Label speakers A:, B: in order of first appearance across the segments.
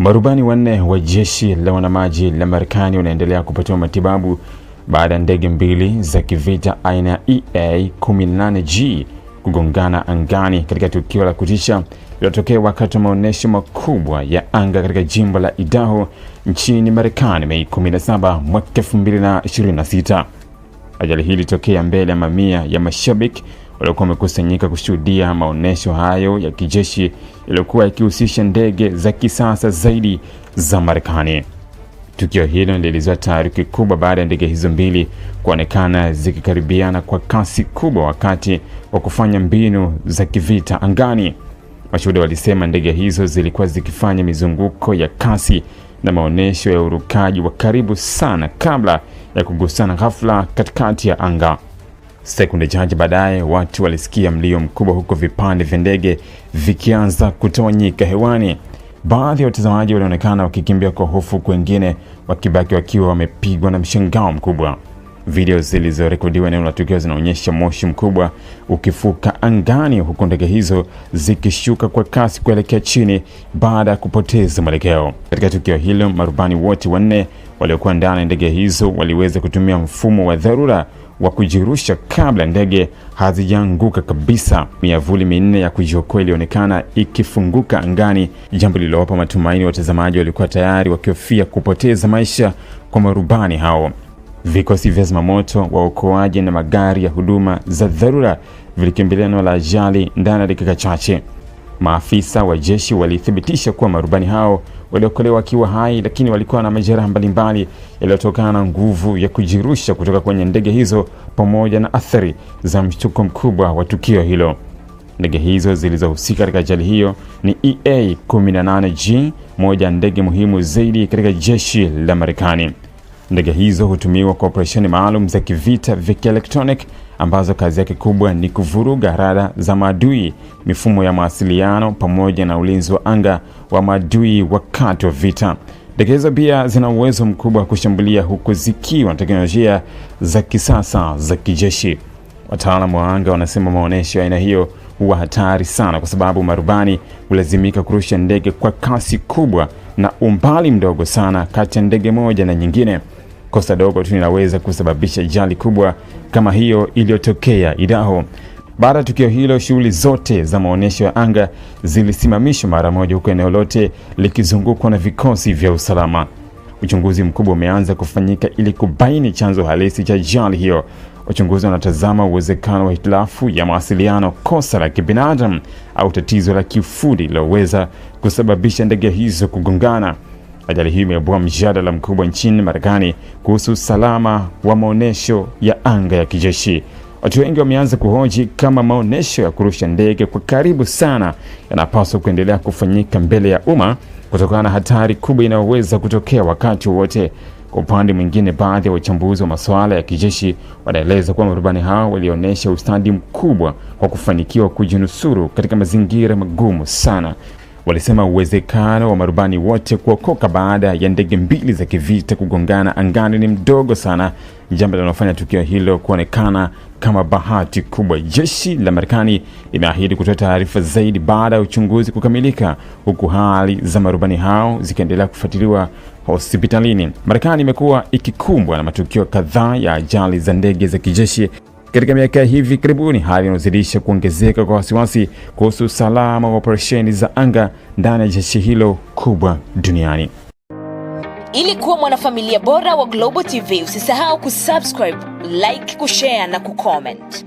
A: Marubani wanne wa jeshi la wanamaji la Marekani wanaendelea kupatiwa matibabu baada ya ndege mbili za kivita aina ya EA-18G kugongana angani katika tukio la kutisha lililotokea wakati wa maonyesho makubwa ya anga katika jimbo la Idaho nchini Marekani Mei 17 mwaka 2026. Ajali hii ilitokea mbele ya mamia ya mashabiki waliokuwa wamekusanyika kushuhudia maonyesho hayo ya kijeshi yaliyokuwa yakihusisha ndege za kisasa zaidi za Marekani. Tukio hilo lilizua taharuki kubwa baada ya ndege hizo mbili kuonekana zikikaribiana kwa kasi kubwa wakati wa kufanya mbinu za kivita angani. Mashuhuda walisema ndege hizo zilikuwa zikifanya mizunguko ya kasi na maonyesho ya urukaji wa karibu sana kabla ya kugusana ghafla katikati ya anga. Sekunde chache baadaye watu walisikia mlio mkubwa huko vipande vya ndege vikianza kutawanyika hewani. Baadhi ya watazamaji walionekana wakikimbia kwa hofu, wengine wakibaki wakiwa wamepigwa na mshangao mkubwa. Video zilizorekodiwa eneo la tukio zinaonyesha moshi mkubwa ukifuka angani huku ndege hizo zikishuka kwa kasi kuelekea chini baada ya kupoteza mwelekeo. Katika tukio hilo, marubani wote wanne waliokuwa ndani ya ndege hizo waliweza kutumia mfumo wa dharura wa kujirusha kabla ndege hazijaanguka kabisa. Miavuli minne ya kujiokoa ilionekana ikifunguka angani, jambo lililowapa matumaini watazamaji walikuwa tayari wakihofia kupoteza maisha kwa marubani hao. Vikosi vya zimamoto, waokoaji na magari ya huduma za dharura vilikimbilia eneo la ajali ndani ya dakika chache. Maafisa wa jeshi walithibitisha kuwa marubani hao waliokolewa wakiwa hai, lakini walikuwa na majeraha mbalimbali yaliyotokana na nguvu ya kujirusha kutoka kwenye ndege hizo pamoja na athari za mshtuko mkubwa wa tukio hilo. Ndege hizo zilizohusika katika ajali hiyo ni EA-18G, moja ndege muhimu zaidi katika jeshi la Marekani. Ndege hizo hutumiwa kwa operesheni maalum za kivita vya kielektroniki ambazo kazi yake kubwa ni kuvuruga rada za maadui, mifumo ya mawasiliano pamoja na ulinzi wa anga wa maadui wakati wa vita. Ndege hizo pia zina uwezo mkubwa wa kushambulia huku zikiwa na teknolojia za kisasa za kijeshi. Wataalamu wa anga wanasema maonyesho ya aina hiyo huwa hatari sana kwa sababu marubani hulazimika kurusha ndege kwa kasi kubwa na umbali mdogo sana kati ya ndege moja na nyingine. Kosa dogo tu linaweza kusababisha ajali kubwa kama hiyo iliyotokea Idaho. Baada ya tukio hilo, shughuli zote za maonyesho ya anga zilisimamishwa mara moja, huko eneo lote likizungukwa na vikosi vya usalama. Uchunguzi mkubwa umeanza kufanyika ili kubaini chanzo halisi cha ajali hiyo. Wachunguzi wanatazama uwezekano wa hitilafu ya mawasiliano, kosa la kibinadamu au tatizo la kiufundi liloweza kusababisha ndege hizo kugongana. Ajali hii imeibua mjadala mkubwa nchini Marekani kuhusu usalama wa maonyesho ya anga ya kijeshi. Watu wengi wameanza kuhoji kama maonyesho ya kurusha ndege kwa karibu sana yanapaswa kuendelea kufanyika mbele ya umma kutokana na hatari kubwa inayoweza kutokea wakati wowote. Kwa upande mwingine, baadhi ya wachambuzi wa masuala ya kijeshi wanaeleza kuwa marubani hao walionyesha ustadi mkubwa kwa kufanikiwa kujinusuru katika mazingira magumu sana. Walisema uwezekano wa marubani wote kuokoka baada ya ndege mbili za kivita kugongana angani ni mdogo sana, jambo linalofanya tukio hilo kuonekana kama bahati kubwa. Jeshi la Marekani limeahidi kutoa taarifa zaidi baada ya uchunguzi kukamilika, huku hali za marubani hao zikiendelea kufuatiliwa hospitalini. Marekani imekuwa ikikumbwa na matukio kadhaa ya ajali za ndege za kijeshi katika miaka hivi karibuni, hali inayozidisha kuongezeka kwa wasiwasi kuhusu usalama wa operesheni za anga ndani ya jeshi hilo kubwa duniani.
B: Ili kuwa mwanafamilia bora wa Global TV, usisahau kusubscribe, like, kushare na kucomment.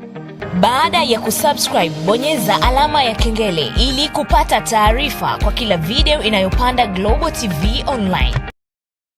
B: Baada ya kusubscribe, bonyeza alama ya kengele ili kupata taarifa kwa kila video inayopanda Global TV Online.